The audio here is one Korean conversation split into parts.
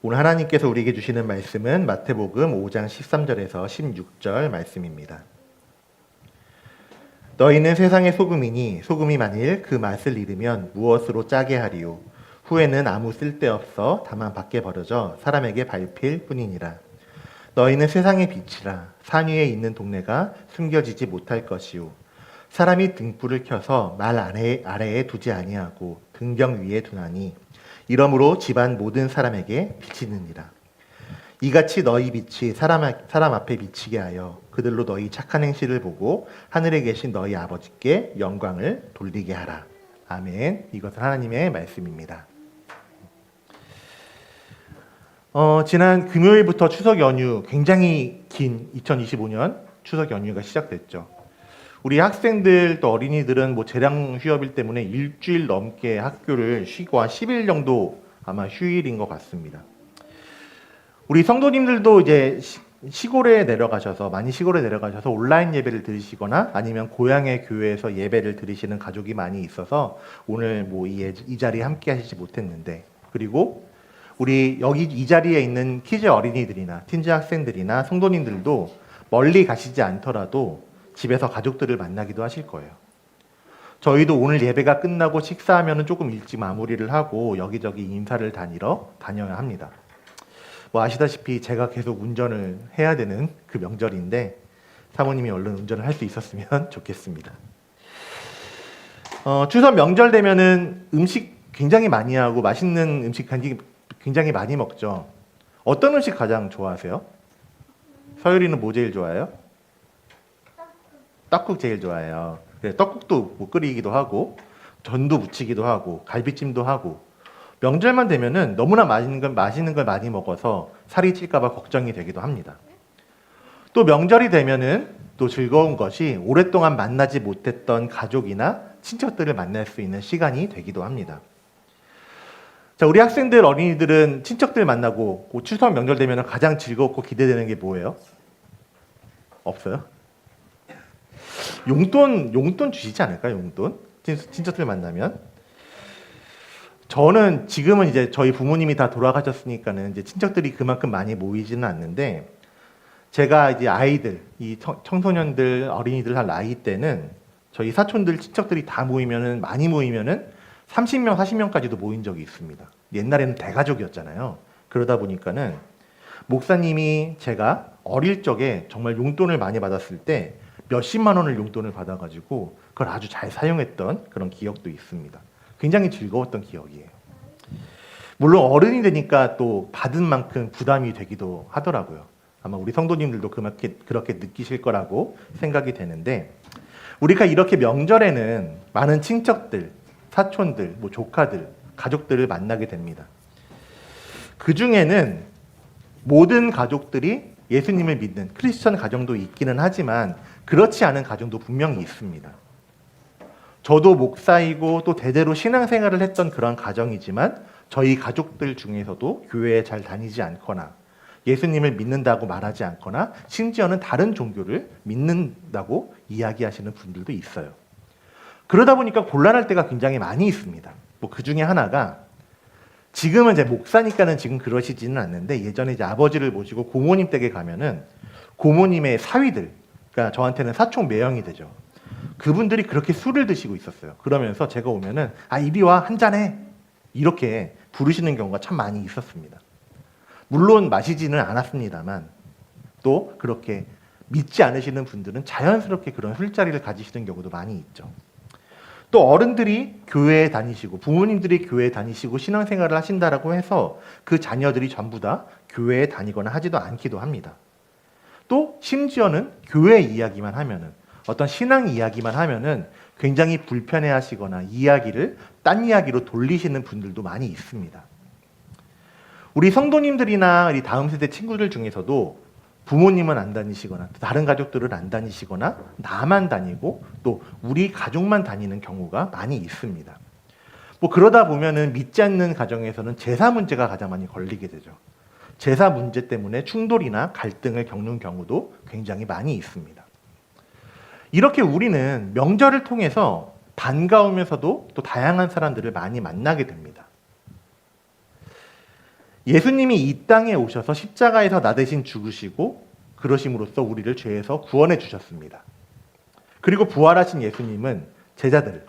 오늘 하나님께서 우리에게 주시는 말씀은 마태복음 5장 13절에서 16절 말씀입니다. 너희는 세상의 소금이니 소금이 만일 그 맛을 잃으면 무엇으로 짜게 하리요? 후에는 아무 쓸데없어 다만 밖에 버려져 사람에게 밟힐 뿐이니라. 너희는 세상의 빛이라. 산 위에 있는 동네가 숨겨지지 못할 것이요. 사람이 등불을 켜서 말 아래에 두지 아니하고 등경 위에 두나니 이러므로 집안 모든 사람에게 비치느니라. 이같이 너희 빛이 사람 앞에 비치게 하여 그들로 너희 착한 행실을 보고 하늘에 계신 너희 아버지께 영광을 돌리게 하라. 아멘. 이것은 하나님의 말씀입니다. 지난 금요일부터 추석 연휴, 굉장히 긴 2025년 추석 연휴가 시작됐죠. 우리 학생들 또 어린이들은 뭐 재량 휴업일 때문에 일주일 넘게 학교를 쉬고 한 10일 정도 아마 휴일인 것 같습니다. 우리 성도님들도 이제 시골에 내려가셔서 온라인 예배를 드리시거나 아니면 고향의 교회에서 예배를 드리시는 가족이 많이 있어서 오늘 뭐 이 자리에 함께 하시지 못했는데, 그리고 우리 여기 이 자리에 있는 키즈 어린이들이나 틴즈 학생들이나 성도님들도 멀리 가시지 않더라도 집에서 가족들을 만나기도 하실 거예요. 저희도 오늘 예배가 끝나고 식사하면 조금 일찍 마무리를 하고 여기저기 인사를 다녀야 합니다. 뭐 아시다시피 제가 계속 운전을 해야 되는 그 명절인데 사모님이 얼른 운전을 할 수 있었으면 좋겠습니다. 추석 명절 되면은 음식 굉장히 많이 하고 맛있는 음식 굉장히 많이 먹죠. 어떤 음식 가장 좋아하세요? 서유리는 뭐 제일 좋아해요? 떡국 제일 좋아해요. 떡국도 뭐 끓이기도 하고 전도 부치기도 하고 갈비찜도 하고, 명절만 되면은 너무나 맛있는 걸 많이 먹어서 살이 찔까봐 걱정이 되기도 합니다. 또 명절이 되면은 또 즐거운 것이 오랫동안 만나지 못했던 가족이나 친척들을 만날 수 있는 시간이 되기도 합니다. 자, 우리 학생들 어린이들은 친척들 만나고 추석 명절 되면 가장 즐겁고 기대되는 게 뭐예요? 없어요? 용돈 주시지 않을까요? 용돈? 친척들 만나면? 저는 지금은 이제 저희 부모님이 다 돌아가셨으니까는 이제 친척들이 그만큼 많이 모이지는 않는데, 제가 이제 아이들, 이 청소년들, 어린이들 할 나이 때는 저희 사촌들 친척들이 다 많이 모이면은 30명, 40명까지도 모인 적이 있습니다. 옛날에는 대가족이었잖아요. 그러다 보니까는 목사님이 제가 어릴 적에 정말 용돈을 많이 받았을 때 몇십만 원을 용돈을 받아가지고 그걸 아주 잘 사용했던 그런 기억도 있습니다. 굉장히 즐거웠던 기억이에요. 물론 어른이 되니까 또 받은 만큼 부담이 되기도 하더라고요. 아마 우리 성도님들도 그렇게 느끼실 거라고 생각이 되는데, 우리가 이렇게 명절에는 많은 친척들, 사촌들, 뭐 조카들, 가족들을 만나게 됩니다. 그 중에는 모든 가족들이 예수님을 믿는 크리스천 가정도 있기는 하지만 그렇지 않은 가정도 분명히 있습니다. 저도 목사이고 또 대대로 신앙생활을 했던 그런 가정이지만 저희 가족들 중에서도 교회에 잘 다니지 않거나 예수님을 믿는다고 말하지 않거나 심지어는 다른 종교를 믿는다고 이야기하시는 분들도 있어요. 그러다 보니까 곤란할 때가 굉장히 많이 있습니다. 뭐 그 중에 하나가, 지금은 이제 목사니까는 지금 그러시지는 않는데 예전에 이제 아버지를 모시고 고모님 댁에 가면은 고모님의 사위들, 그러니까 저한테는 사촌 매형이 되죠. 그분들이 그렇게 술을 드시고 있었어요. 그러면서 제가 오면은 이리 와 한잔해 이렇게 부르시는 경우가 참 많이 있었습니다. 물론 마시지는 않았습니다만 또 그렇게 믿지 않으시는 분들은 자연스럽게 그런 술자리를 가지시는 경우도 많이 있죠. 또 어른들이 교회에 다니시고 부모님들이 교회에 다니시고 신앙생활을 하신다라고 해서 그 자녀들이 전부 다 교회에 다니거나 하지도 않기도 합니다. 또 심지어는 교회 이야기만 하면은, 어떤 신앙 이야기만 하면은 굉장히 불편해하시거나 이야기를 딴 이야기로 돌리시는 분들도 많이 있습니다. 우리 성도님들이나 우리 다음 세대 친구들 중에서도 부모님은 안 다니시거나 다른 가족들은 안 다니시거나 나만 다니고 또 우리 가족만 다니는 경우가 많이 있습니다. 뭐 그러다 보면은 믿지 않는 가정에서는 제사 문제가 가장 많이 걸리게 되죠. 제사 문제 때문에 충돌이나 갈등을 겪는 경우도 굉장히 많이 있습니다. 이렇게 우리는 명절을 통해서 반가우면서도 또 다양한 사람들을 많이 만나게 됩니다. 예수님이 이 땅에 오셔서 십자가에서 나 대신 죽으시고 그러심으로써 우리를 죄에서 구원해 주셨습니다. 그리고 부활하신 예수님은 제자들,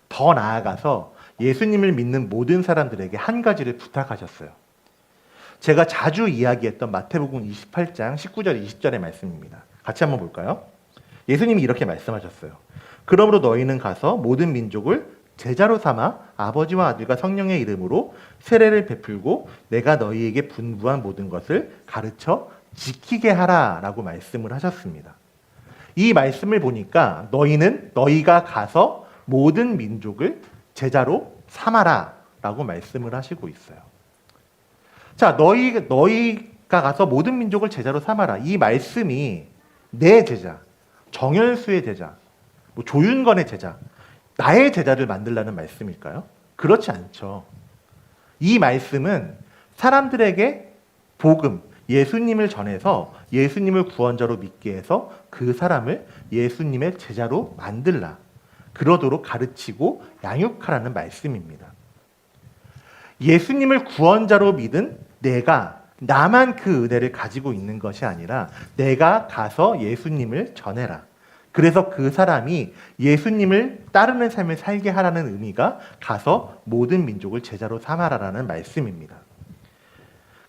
더 나아가서 예수님을 믿는 모든 사람들에게 한 가지를 부탁하셨어요. 제가 자주 이야기했던 마태복음 28장 19절 20절의 말씀입니다. 같이 한번 볼까요? 예수님이 이렇게 말씀하셨어요. 그러므로 너희는 가서 모든 민족을 제자로 삼아 아버지와 아들과 성령의 이름으로 세례를 베풀고 내가 너희에게 분부한 모든 것을 가르쳐 지키게 하라라고 말씀을 하셨습니다. 이 말씀을 보니까 너희가 가서 모든 민족을 제자로 삼아라라고 말씀을 하시고 있어요. 자, 너희가 가서 모든 민족을 제자로 삼아라. 이 말씀이 내 제자, 정열수의 제자, 조윤건의 제자, 나의 제자를 만들라는 말씀일까요? 그렇지 않죠. 이 말씀은 사람들에게 복음, 예수님을 전해서 예수님을 구원자로 믿게 해서 그 사람을 예수님의 제자로 만들라. 그러도록 가르치고 양육하라는 말씀입니다. 예수님을 구원자로 믿은 나만 그 은혜를 가지고 있는 것이 아니라 내가 가서 예수님을 전해라. 그래서 그 사람이 예수님을 따르는 삶을 살게 하라는 의미가 가서 모든 민족을 제자로 삼아라라는 말씀입니다.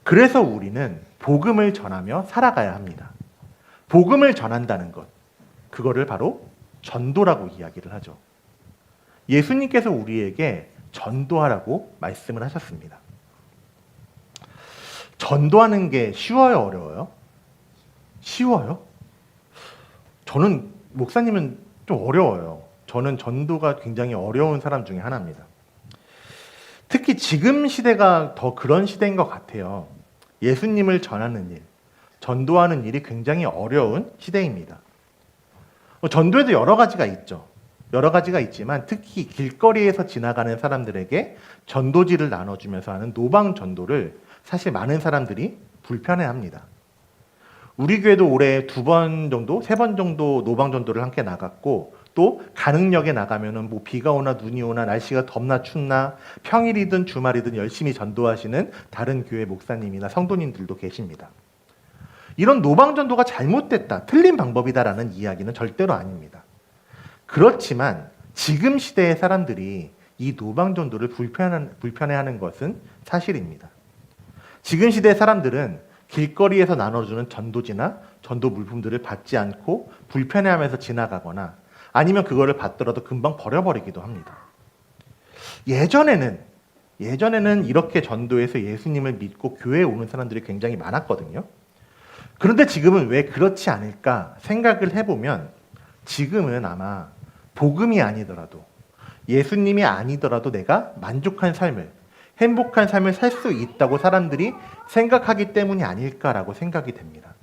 그래서 우리는 복음을 전하며 살아가야 합니다. 복음을 전한다는 것, 그거를 바로 전도라고 이야기를 하죠. 예수님께서 우리에게 전도하라고 말씀을 하셨습니다. 전도하는 게 쉬워요, 어려워요? 쉬워요? 저는 목사님은 좀 어려워요. 저는 전도가 굉장히 어려운 사람 중에 하나입니다. 특히 지금 시대가 더 그런 시대인 것 같아요. 예수님을 전하는 일, 전도하는 일이 굉장히 어려운 시대입니다. 전도에도 여러 가지가 있죠. 여러 가지가 있지만 특히 길거리에서 지나가는 사람들에게 전도지를 나눠주면서 하는 노방 전도를 사실 많은 사람들이 불편해합니다. 우리 교회도 올해 2번 정도, 3번 정도 노방 전도를 함께 나갔고 또 가능역에 나가면은 비가 오나 눈이 오나 날씨가 덥나 춥나 평일이든 주말이든 열심히 전도하시는 다른 교회 목사님이나 성도님들도 계십니다. 이런 노방 전도가 잘못됐다, 틀린 방법이다라는 이야기는 절대로 아닙니다. 그렇지만 지금 시대의 사람들이 이 노방 전도를 불편해하는 것은 사실입니다. 지금 시대의 사람들은 길거리에서 나눠주는 전도지나 전도 물품들을 받지 않고 불편해하면서 지나가거나 아니면 그거를 받더라도 금방 버려버리기도 합니다. 예전에는 이렇게 전도해서 예수님을 믿고 교회에 오는 사람들이 굉장히 많았거든요. 그런데 지금은 왜 그렇지 않을까 생각을 해보면 지금은 아마 복음이 아니더라도 예수님이 아니더라도 내가 만족한 삶을, 행복한 삶을 살 수 있다고 사람들이 생각하기 때문이 아닐까라고 생각이 됩니다.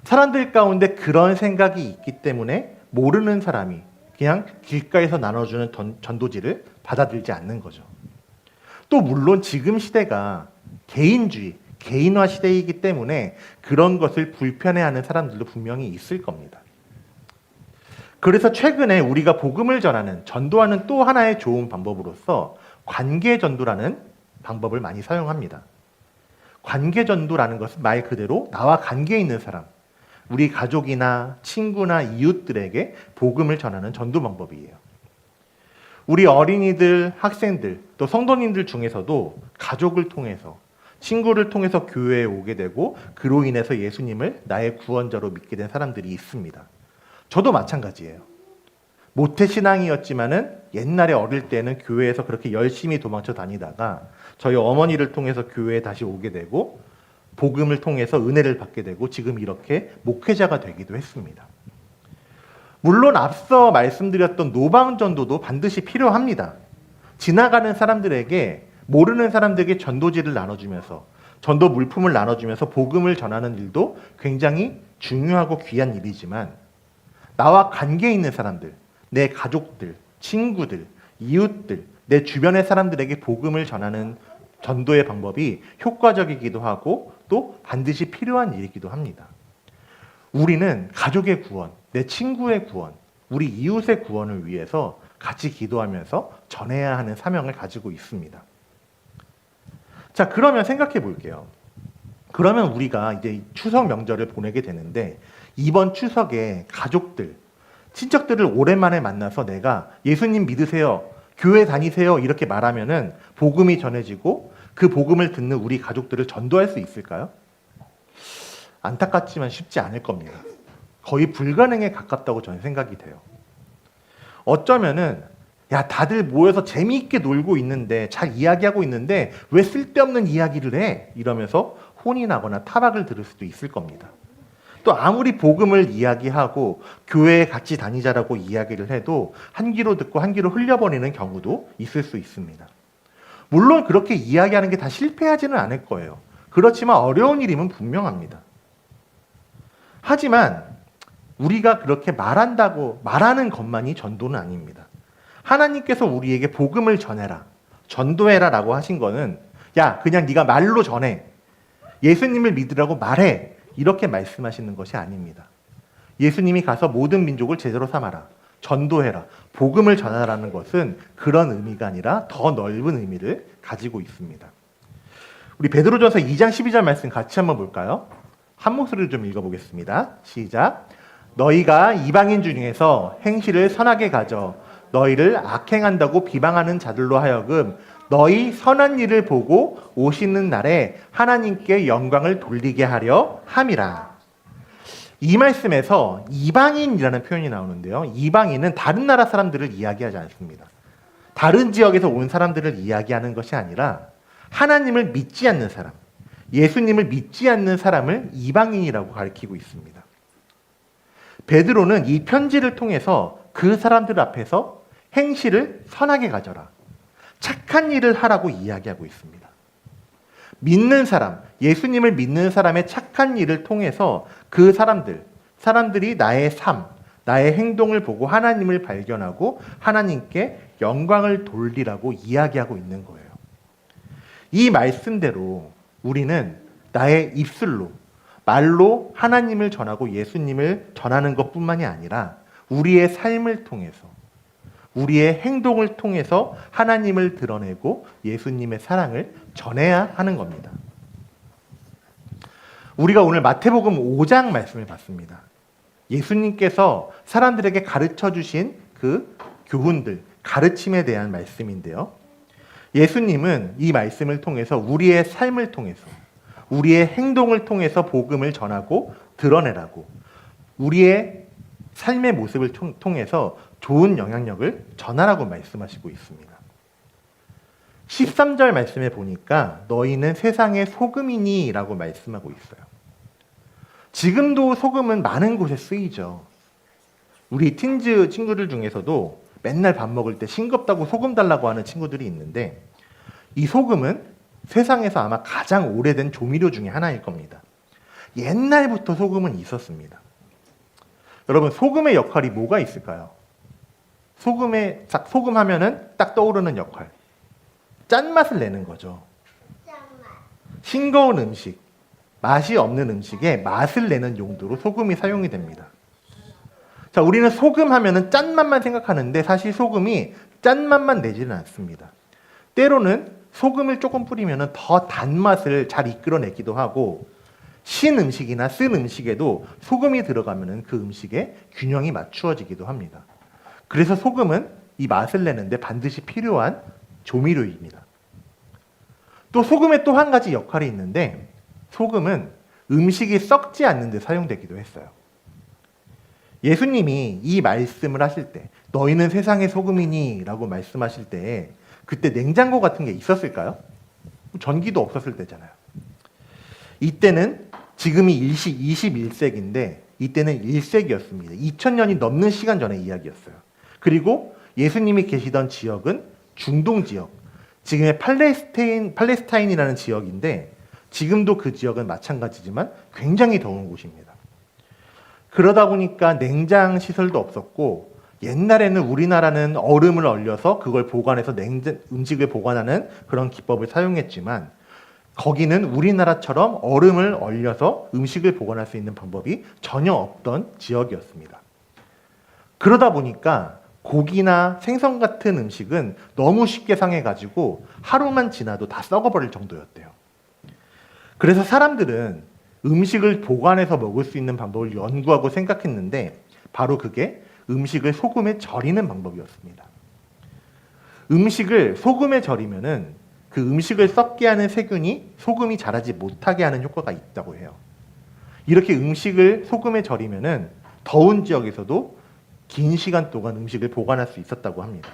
사람들 가운데 그런 생각이 있기 때문에 모르는 사람이 그냥 길가에서 나눠주는 전도지를 받아들이지 않는 거죠. 또 물론 지금 시대가 개인주의, 개인화 시대이기 때문에 그런 것을 불편해하는 사람들도 분명히 있을 겁니다. 그래서 최근에 우리가 복음을 전하는, 전도하는 또 하나의 좋은 방법으로서 관계전도라는 방법을 많이 사용합니다. 관계전도라는 것은 말 그대로 나와 관계 있는 사람, 우리 가족이나 친구나 이웃들에게 복음을 전하는 전도 방법이에요. 우리 어린이들, 학생들, 또 성도님들 중에서도 가족을 통해서, 친구를 통해서 교회에 오게 되고 그로 인해서 예수님을 나의 구원자로 믿게 된 사람들이 있습니다. 저도 마찬가지예요. 모태신앙이었지만은 옛날에 어릴 때는 교회에서 그렇게 열심히 도망쳐 다니다가 저희 어머니를 통해서 교회에 다시 오게 되고 복음을 통해서 은혜를 받게 되고 지금 이렇게 목회자가 되기도 했습니다. 물론 앞서 말씀드렸던 노방전도도 반드시 필요합니다. 지나가는 사람들에게, 모르는 사람들에게 전도지를 나눠주면서 전도 물품을 나눠주면서 복음을 전하는 일도 굉장히 중요하고 귀한 일이지만 나와 관계 있는 사람들, 내 가족들, 친구들, 이웃들, 내 주변의 사람들에게 복음을 전하는 전도의 방법이 효과적이기도 하고 또 반드시 필요한 일이기도 합니다. 우리는 가족의 구원, 내 친구의 구원, 우리 이웃의 구원을 위해서 같이 기도하면서 전해야 하는 사명을 가지고 있습니다. 자, 그러면 생각해 볼게요. 그러면 우리가 이제 추석 명절을 보내게 되는데 이번 추석에 가족들, 친척들을 오랜만에 만나서 내가 예수님 믿으세요, 교회 다니세요 이렇게 말하면은 복음이 전해지고 그 복음을 듣는 우리 가족들을 전도할 수 있을까요? 안타깝지만 쉽지 않을 겁니다. 거의 불가능에 가깝다고 저는 생각이 돼요. 어쩌면은 야, 다들 모여서 재미있게 놀고 있는데 잘 이야기하고 있는데 왜 쓸데없는 이야기를 해? 이러면서 혼이 나거나 타박을 들을 수도 있을 겁니다. 또 아무리 복음을 이야기하고 교회에 같이 다니자라고 이야기를 해도 한 귀로 듣고 한 귀로 흘려버리는 경우도 있을 수 있습니다. 물론 그렇게 이야기하는 게 다 실패하지는 않을 거예요. 그렇지만 어려운 일임은 분명합니다. 하지만 우리가 그렇게 말하는 것만이 전도는 아닙니다. 하나님께서 우리에게 복음을 전해라, 전도해라 라고 하신 거는 야, 그냥 네가 말로 전해, 예수님을 믿으라고 말해, 이렇게 말씀하시는 것이 아닙니다. 예수님이 가서 모든 민족을 제자로 삼아라, 전도해라, 복음을 전하라는 것은 그런 의미가 아니라 더 넓은 의미를 가지고 있습니다. 우리 베드로전서 2장 12절 말씀 같이 한번 볼까요? 한 목소리로 좀 읽어보겠습니다. 시작. 너희가 이방인 중에서 행실을 선하게 가져 너희를 악행한다고 비방하는 자들로 하여금 너희 선한 일을 보고 오시는 날에 하나님께 영광을 돌리게 하려 함이라. 이 말씀에서 이방인이라는 표현이 나오는데요. 이방인은 다른 나라 사람들을 이야기하지 않습니다. 다른 지역에서 온 사람들을 이야기하는 것이 아니라 하나님을 믿지 않는 사람, 예수님을 믿지 않는 사람을 이방인이라고 가리키고 있습니다. 베드로는 이 편지를 통해서 그 사람들 앞에서 행실을 선하게 가져라, 착한 일을 하라고 이야기하고 있습니다. 믿는 사람, 예수님을 믿는 사람의 착한 일을 통해서 그 사람들이 나의 삶, 나의 행동을 보고 하나님을 발견하고 하나님께 영광을 돌리라고 이야기하고 있는 거예요. 이 말씀대로 우리는 나의 입술로, 말로 하나님을 전하고 예수님을 전하는 것뿐만이 아니라 우리의 삶을 통해서, 우리의 행동을 통해서 하나님을 드러내고 예수님의 사랑을 전해야 하는 겁니다. 우리가 오늘 마태복음 5장 말씀을 봤습니다. 예수님께서 사람들에게 가르쳐 주신 그 교훈들, 가르침에 대한 말씀인데요. 예수님은 이 말씀을 통해서 우리의 삶을 통해서, 우리의 행동을 통해서 복음을 전하고 드러내라고, 우리의 삶의 모습을 통해서 좋은 영향력을 전하라고 말씀하시고 있습니다. 13절 말씀에 보니까 너희는 세상의 소금이니 라고 말씀하고 있어요. 지금도 소금은 많은 곳에 쓰이죠. 우리 틴즈 친구들 중에서도 맨날 밥 먹을 때 싱겁다고 소금 달라고 하는 친구들이 있는데 이 소금은 세상에서 아마 가장 오래된 조미료 중에 하나일 겁니다. 옛날부터 소금은 있었습니다. 여러분, 소금의 역할이 뭐가 있을까요? 소금 하면은 딱 떠오르는 역할. 짠맛을 내는 거죠. 싱거운 음식, 맛이 없는 음식에 맛을 내는 용도로 소금이 사용이 됩니다. 자, 우리는 소금 하면은 짠맛만 생각하는데 사실 소금이 짠맛만 내지는 않습니다. 때로는 소금을 조금 뿌리면은 더 단맛을 잘 이끌어내기도 하고, 신 음식이나 쓴 음식에도 소금이 들어가면은 그 음식의 균형이 맞추어지기도 합니다. 그래서 소금은 이 맛을 내는데 반드시 필요한 조미료입니다. 또 소금에 또 한 가지 역할이 있는데, 소금은 음식이 썩지 않는 데 사용되기도 했어요. 예수님이 이 말씀을 하실 때, 너희는 세상의 소금이니 라고 말씀하실 때 그때 냉장고 같은 게 있었을까요? 전기도 없었을 때잖아요. 이때는 지금이 21세기인데 이때는 1세기였습니다. 2000년이 넘는 시간 전의 이야기였어요. 그리고 예수님이 계시던 지역은 중동 지역, 지금의 팔레스타인이라는 지역인데 지금도 그 지역은 마찬가지지만 굉장히 더운 곳입니다. 그러다 보니까 냉장 시설도 없었고, 옛날에는 우리나라는 얼음을 얼려서 그걸 보관해서 음식을 보관하는 그런 기법을 사용했지만 거기는 우리나라처럼 얼음을 얼려서 음식을 보관할 수 있는 방법이 전혀 없던 지역이었습니다. 그러다 보니까 고기나 생선 같은 음식은 너무 쉽게 상해가지고 하루만 지나도 다 썩어버릴 정도였대요. 그래서 사람들은 음식을 보관해서 먹을 수 있는 방법을 연구하고 생각했는데 바로 그게 음식을 소금에 절이는 방법이었습니다. 음식을 소금에 절이면은 그 음식을 썩게 하는 세균이 소금이 자라지 못하게 하는 효과가 있다고 해요. 이렇게 음식을 소금에 절이면은 더운 지역에서도 긴 시간 동안 음식을 보관할 수 있었다고 합니다.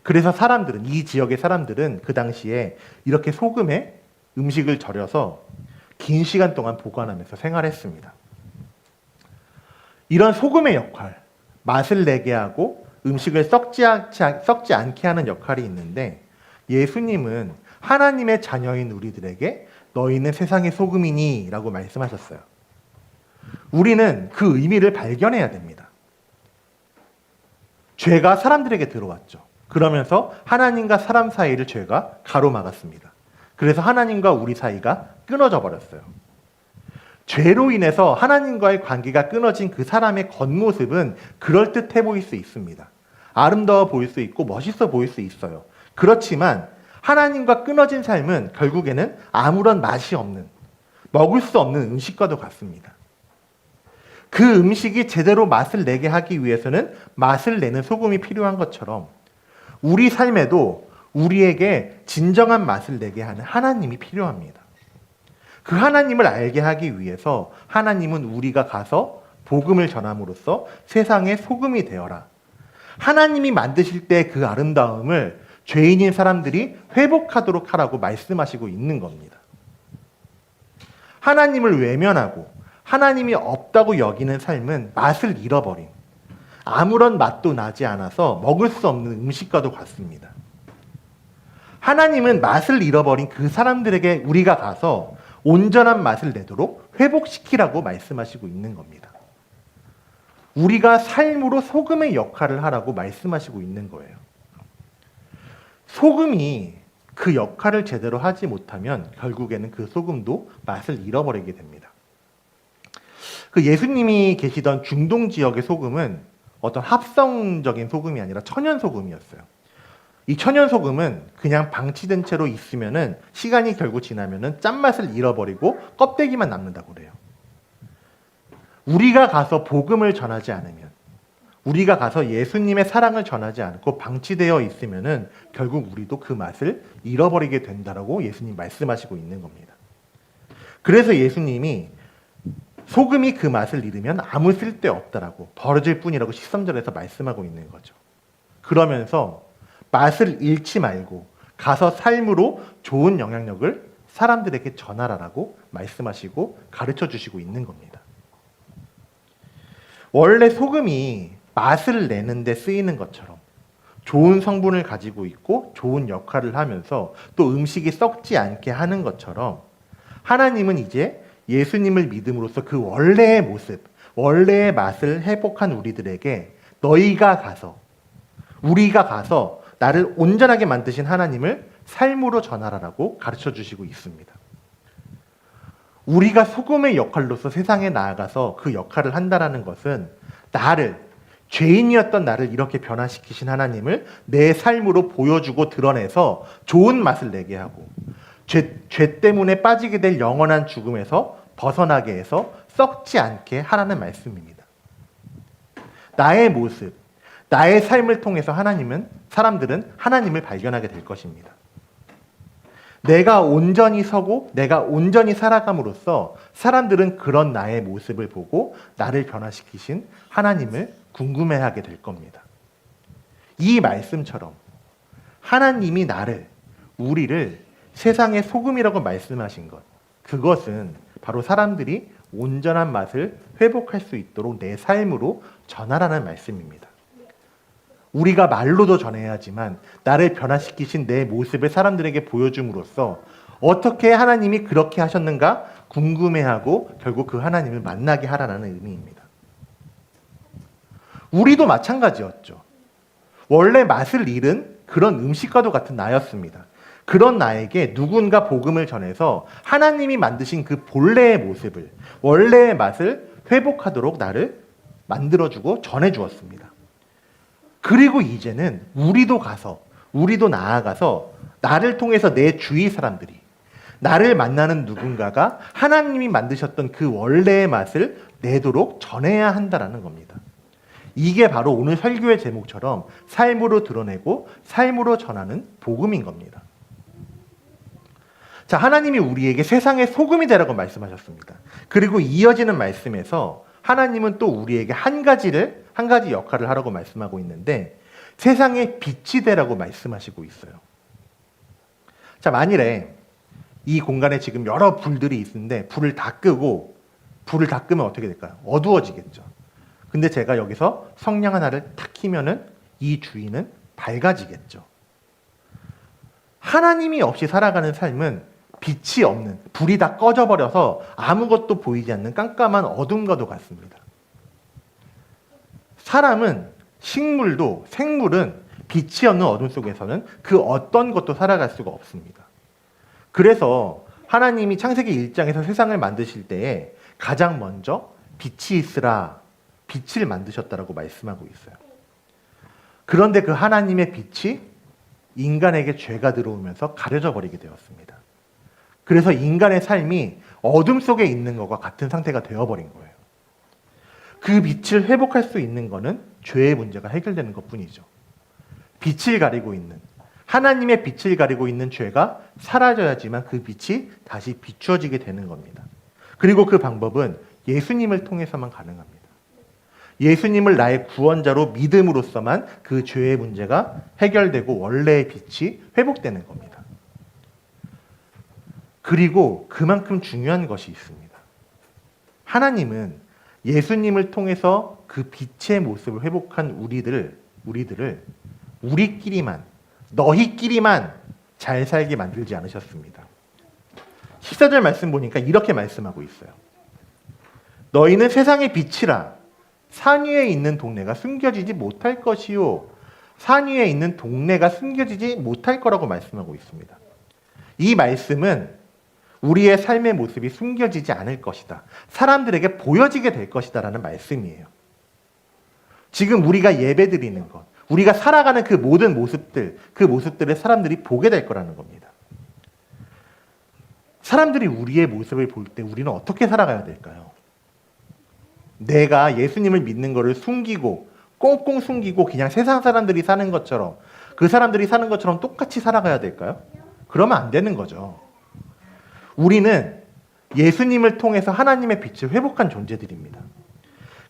그래서 사람들은, 이 지역의 사람들은 그 당시에 이렇게 소금에 음식을 절여서 긴 시간 동안 보관하면서 생활했습니다. 이런 소금의 역할, 맛을 내게 하고 음식을 썩지 않게 하는 역할이 있는데 예수님은 하나님의 자녀인 우리들에게 너희는 세상의 소금이니 라고 말씀하셨어요. 우리는 그 의미를 발견해야 됩니다. 죄가 사람들에게 들어왔죠. 그러면서 하나님과 사람 사이를 죄가 가로막았습니다. 그래서 하나님과 우리 사이가 끊어져 버렸어요. 죄로 인해서 하나님과의 관계가 끊어진 그 사람의 겉모습은 그럴듯해 보일 수 있습니다. 아름다워 보일 수 있고 멋있어 보일 수 있어요. 그렇지만 하나님과 끊어진 삶은 결국에는 아무런 맛이 없는, 먹을 수 없는 음식과도 같습니다. 그 음식이 제대로 맛을 내게 하기 위해서는 맛을 내는 소금이 필요한 것처럼 우리 삶에도 우리에게 진정한 맛을 내게 하는 하나님이 필요합니다. 그 하나님을 알게 하기 위해서 하나님은 우리가 가서 복음을 전함으로써 세상의 소금이 되어라. 하나님이 만드실 때 그 아름다움을 죄인인 사람들이 회복하도록 하라고 말씀하시고 있는 겁니다. 하나님을 외면하고 하나님이 없다고 여기는 삶은 맛을 잃어버린, 아무런 맛도 나지 않아서 먹을 수 없는 음식과도 같습니다. 하나님은 맛을 잃어버린 그 사람들에게 우리가 가서 온전한 맛을 내도록 회복시키라고 말씀하시고 있는 겁니다. 우리가 삶으로 소금의 역할을 하라고 말씀하시고 있는 거예요. 소금이 그 역할을 제대로 하지 못하면 결국에는 그 소금도 맛을 잃어버리게 됩니다. 그 예수님이 계시던 중동 지역의 소금은 어떤 합성적인 소금이 아니라 천연 소금이었어요. 이 천연 소금은 그냥 방치된 채로 있으면은 시간이 결국 지나면은 짠맛을 잃어버리고 껍데기만 남는다고 그래요. 우리가 가서 복음을 전하지 않으면, 우리가 가서 예수님의 사랑을 전하지 않고 방치되어 있으면은 결국 우리도 그 맛을 잃어버리게 된다라고 예수님 말씀하시고 있는 겁니다. 그래서 예수님이 소금이 그 맛을 잃으면 아무 쓸데 없다라고, 버려질 뿐이라고 13절에서 말씀하고 있는 거죠. 그러면서 맛을 잃지 말고 가서 삶으로 좋은 영향력을 사람들에게 전하라라고 말씀하시고 가르쳐 주시고 있는 겁니다. 원래 소금이 맛을 내는 데 쓰이는 것처럼 좋은 성분을 가지고 있고 좋은 역할을 하면서 또 음식이 썩지 않게 하는 것처럼 하나님은 이제 예수님을 믿음으로써 그 원래의 모습, 원래의 맛을 회복한 우리들에게 너희가 가서, 우리가 가서 나를 온전하게 만드신 하나님을 삶으로 전하라라고 가르쳐 주시고 있습니다. 우리가 소금의 역할로서 세상에 나아가서 그 역할을 한다라는 것은 죄인이었던 나를 이렇게 변화시키신 하나님을 내 삶으로 보여주고 드러내서 좋은 맛을 내게 하고 죄 때문에 빠지게 될 영원한 죽음에서 벗어나게 해서 썩지 않게 하라는 말씀입니다. 나의 모습, 나의 삶을 통해서 사람들은 하나님을 발견하게 될 것입니다. 내가 온전히 서고 내가 온전히 살아감으로써 사람들은 그런 나의 모습을 보고 나를 변화시키신 하나님을 궁금해하게 될 겁니다. 이 말씀처럼 하나님이 우리를 세상의 소금이라고 말씀하신 것, 그것은 바로 사람들이 온전한 맛을 회복할 수 있도록 내 삶으로 전하라는 말씀입니다. 우리가 말로도 전해야지만 나를 변화시키신 내 모습을 사람들에게 보여줌으로써 어떻게 하나님이 그렇게 하셨는가 궁금해하고 결국 그 하나님을 만나게 하라는 의미입니다. 우리도 마찬가지였죠. 원래 맛을 잃은 그런 음식과도 같은 나였습니다. 그런 나에게 누군가 복음을 전해서 하나님이 만드신 그 본래의 모습을, 원래의 맛을 회복하도록 나를 만들어주고 전해주었습니다. 그리고 이제는 우리도 나아가서 나를 통해서 내 주위 사람들이, 나를 만나는 누군가가 하나님이 만드셨던 그 원래의 맛을 내도록 전해야 한다라는 겁니다. 이게 바로 오늘 설교의 제목처럼 삶으로 드러내고 삶으로 전하는 복음인 겁니다. 자, 하나님이 우리에게 세상의 소금이 되라고 말씀하셨습니다. 그리고 이어지는 말씀에서 하나님은 또 우리에게 한 가지 역할을 하라고 말씀하고 있는데 세상의 빛이 되라고 말씀하시고 있어요. 자, 만일에 이 공간에 지금 여러 불들이 있는데 불을 다 끄면 어떻게 될까요? 어두워지겠죠. 근데 제가 여기서 성냥 하나를 탁 켜면은 이 주위는 밝아지겠죠. 하나님이 없이 살아가는 삶은 빛이 없는, 불이 다 꺼져버려서 아무것도 보이지 않는 깜깜한 어둠과도 같습니다. 사람은, 식물도, 생물은 빛이 없는 어둠 속에서는 그 어떤 것도 살아갈 수가 없습니다. 그래서 하나님이 창세기 1장에서 세상을 만드실 때에 가장 먼저 빛이 있으라, 빛을 만드셨다라고 말씀하고 있어요. 그런데 그 하나님의 빛이 인간에게 죄가 들어오면서 가려져 버리게 되었습니다. 그래서 인간의 삶이 어둠 속에 있는 것과 같은 상태가 되어버린 거예요. 그 빛을 회복할 수 있는 것은 죄의 문제가 해결되는 것뿐이죠. 빛을 가리고 있는, 하나님의 빛을 가리고 있는 죄가 사라져야지만 그 빛이 다시 비추어지게 되는 겁니다. 그리고 그 방법은 예수님을 통해서만 가능합니다. 예수님을 나의 구원자로 믿음으로써만 그 죄의 문제가 해결되고 원래의 빛이 회복되는 겁니다. 그리고 그만큼 중요한 것이 있습니다. 하나님은 예수님을 통해서 그 빛의 모습을 회복한 우리들을 우리끼리만, 너희끼리만 잘 살게 만들지 않으셨습니다. 14절 말씀 보니까 이렇게 말씀하고 있어요. 너희는 세상의 빛이라. 산 위에 있는 동네가 숨겨지지 못할 것이요. 산 위에 있는 동네가 숨겨지지 못할 거라고 말씀하고 있습니다. 이 말씀은 우리의 삶의 모습이 숨겨지지 않을 것이다. 사람들에게 보여지게 될 것이다 라는 말씀이에요. 지금 우리가 예배드리는 것, 우리가 살아가는 그 모든 모습들, 그 모습들을 사람들이 보게 될 거라는 겁니다. 사람들이 우리의 모습을 볼 때 우리는 어떻게 살아가야 될까요? 내가 예수님을 믿는 것을 숨기고 꽁꽁 숨기고 그냥 세상 사람들이 사는 것처럼, 그 사람들이 사는 것처럼 똑같이 살아가야 될까요? 그러면 안 되는 거죠. 우리는 예수님을 통해서 하나님의 빛을 회복한 존재들입니다.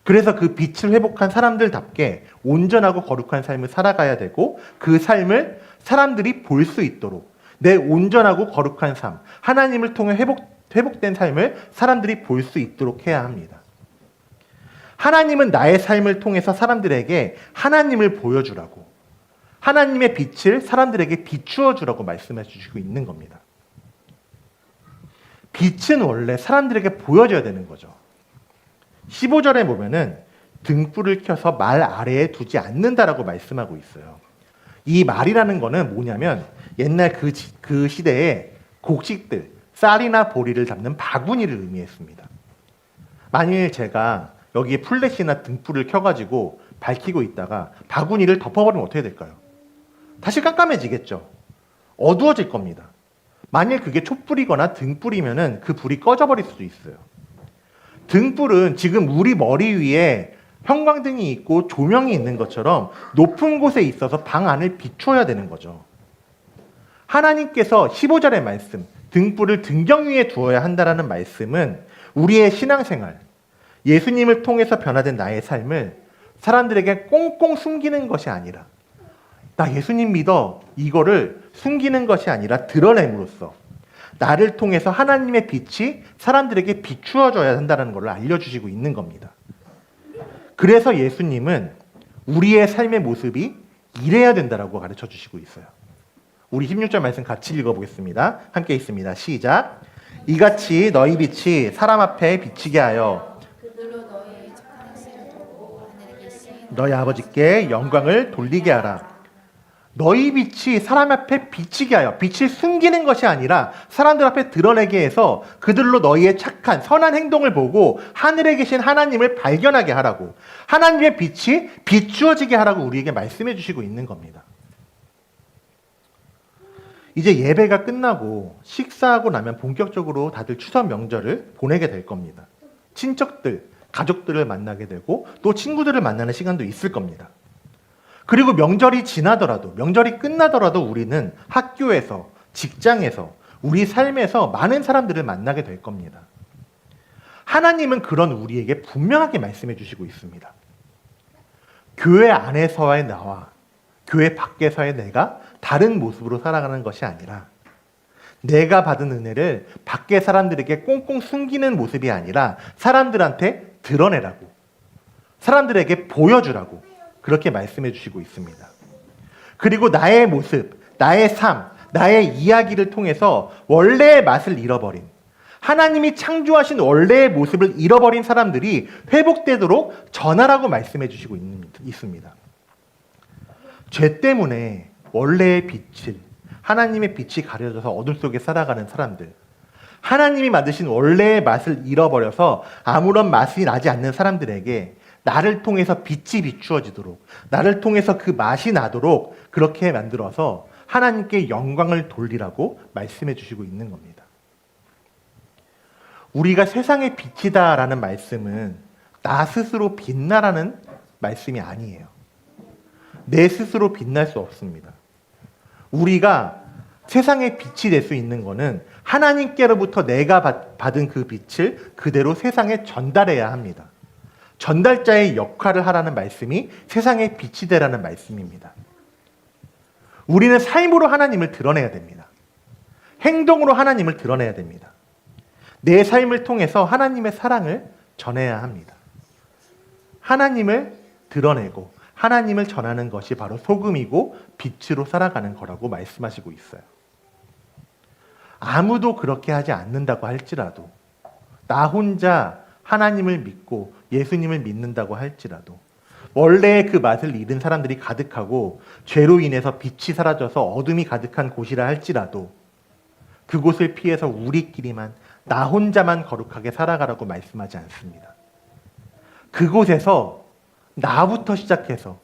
그래서 그 빛을 회복한 사람들답게 온전하고 거룩한 삶을 살아가야 되고 그 삶을 사람들이 볼 수 있도록 내 온전하고 거룩한 삶, 하나님을 통해 회복된 삶을 사람들이 볼 수 있도록 해야 합니다. 하나님은 나의 삶을 통해서 사람들에게 하나님을 보여주라고, 하나님의 빛을 사람들에게 비추어 주라고 말씀해 주시고 있는 겁니다. 빛은 원래 사람들에게 보여져야 되는 거죠. 15절에 보면은 등불을 켜서 말 아래에 두지 않는다라고 말씀하고 있어요. 이 말이라는 거는 뭐냐면 옛날 그 시대에 곡식들, 쌀이나 보리를 담는 바구니를 의미했습니다. 만일 제가 여기에 플래시나 등불을 켜가지고 밝히고 있다가 바구니를 덮어버리면 어떻게 될까요? 다시 깜깜해지겠죠. 어두워질 겁니다. 만일 그게 촛불이거나 등불이면은 그 불이 꺼져버릴 수도 있어요. 등불은 지금 우리 머리 위에 형광등이 있고 조명이 있는 것처럼 높은 곳에 있어서 방 안을 비춰야 되는 거죠. 하나님께서 15절의 말씀, 등불을 등경 위에 두어야 한다라는 말씀은 우리의 신앙생활, 예수님을 통해서 변화된 나의 삶을 사람들에게 꽁꽁 숨기는 것이 아니라, 나 예수님 믿어, 이거를 숨기는 것이 아니라 드러냄으로써 나를 통해서 하나님의 빛이 사람들에게 비추어져야 한다는 것을 알려주시고 있는 겁니다. 그래서 예수님은 우리의 삶의 모습이 이래야 된다라고 가르쳐 주시고 있어요. 우리 16절 말씀 같이 읽어보겠습니다. 함께 있습니다. 시작. 이같이 너희 빛이 사람 앞에 비치게 하여 너희 아버지께 영광을 돌리게 하라. 너희 빛이 사람 앞에 비치게 하여, 빛을 숨기는 것이 아니라 사람들 앞에 드러내게 해서 그들로 너희의 착한 선한 행동을 보고 하늘에 계신 하나님을 발견하게 하라고, 하나님의 빛이 비추어지게 하라고 우리에게 말씀해 주시고 있는 겁니다. 이제 예배가 끝나고 식사하고 나면 본격적으로 다들 추석 명절을 보내게 될 겁니다. 친척들, 가족들을 만나게 되고 또 친구들을 만나는 시간도 있을 겁니다. 그리고 명절이 지나더라도, 명절이 끝나더라도 우리는 학교에서, 직장에서, 우리 삶에서 많은 사람들을 만나게 될 겁니다. 하나님은 그런 우리에게 분명하게 말씀해 주시고 있습니다. 교회 안에서의 나와 교회 밖에서의 내가 다른 모습으로 살아가는 것이 아니라, 내가 받은 은혜를 밖에 사람들에게 꽁꽁 숨기는 모습이 아니라 사람들한테 드러내라고, 사람들에게 보여주라고 그렇게 말씀해 주시고 있습니다. 그리고 나의 모습, 나의 삶, 나의 이야기를 통해서 원래의 맛을 잃어버린, 하나님이 창조하신 원래의 모습을 잃어버린 사람들이 회복되도록 전하라고 말씀해 주시고 있습니다. 죄 때문에 원래의 빛을, 하나님의 빛이 가려져서 어둠 속에 살아가는 사람들, 하나님이 만드신 원래의 맛을 잃어버려서 아무런 맛이 나지 않는 사람들에게 나를 통해서 빛이 비추어지도록, 나를 통해서 그 맛이 나도록 그렇게 만들어서 하나님께 영광을 돌리라고 말씀해 주시고 있는 겁니다. 우리가 세상의 빛이다라는 말씀은 나 스스로 빛나라는 말씀이 아니에요. 내 스스로 빛날 수 없습니다. 우리가 세상의 빛이 될 수 있는 것은 하나님께로부터 내가 받은 그 빛을 그대로 세상에 전달해야 합니다. 전달자의 역할을 하라는 말씀이 세상의 빛이 되라는 말씀입니다. 우리는 삶으로 하나님을 드러내야 됩니다. 행동으로 하나님을 드러내야 됩니다. 내 삶을 통해서 하나님의 사랑을 전해야 합니다. 하나님을 드러내고 하나님을 전하는 것이 바로 소금이고 빛으로 살아가는 거라고 말씀하시고 있어요. 아무도 그렇게 하지 않는다고 할지라도, 나 혼자 하나님을 믿고 예수님을 믿는다고 할지라도, 원래의 그 맛을 잃은 사람들이 가득하고 죄로 인해서 빛이 사라져서 어둠이 가득한 곳이라 할지라도 그곳을 피해서 우리끼리만, 나 혼자만 거룩하게 살아가라고 말씀하지 않습니다. 그곳에서 나부터 시작해서,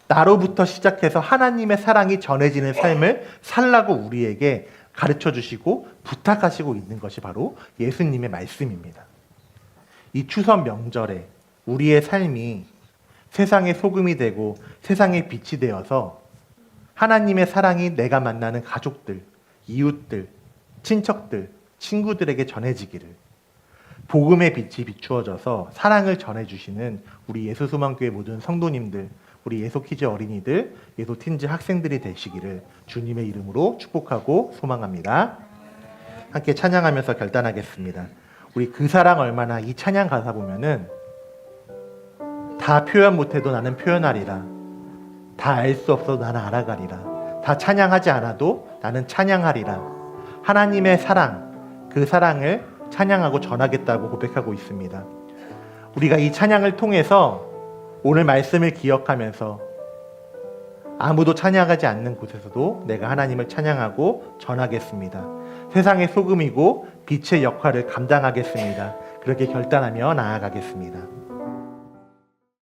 나로부터 시작해서 하나님의 사랑이 전해지는 삶을 살라고 우리에게 가르쳐 주시고 부탁하시고 있는 것이 바로 예수님의 말씀입니다. 이 추석 명절에 우리의 삶이 세상의 소금이 되고 세상의 빛이 되어서 하나님의 사랑이 내가 만나는 가족들, 이웃들, 친척들, 친구들에게 전해지기를, 복음의 빛이 비추어져서 사랑을 전해주시는 우리 예수소망교회 모든 성도님들, 우리 예소키즈 어린이들, 예소틴즈 학생들이 되시기를 주님의 이름으로 축복하고 소망합니다. 함께 찬양하면서 결단하겠습니다. 우리 그 사랑 얼마나, 이 찬양 가사 보면은 다 표현 못해도 나는 표현하리라, 다 알 수 없어도 나는 알아가리라, 다 찬양하지 않아도 나는 찬양하리라, 하나님의 사랑, 그 사랑을 찬양하고 전하겠다고 고백하고 있습니다. 우리가 이 찬양을 통해서 오늘 말씀을 기억하면서 아무도 찬양하지 않는 곳에서도 내가 하나님을 찬양하고 전하겠습니다. 세상의 소금이고 빛의 역할을 감당하겠습니다. 그렇게 결단하며 나아가겠습니다.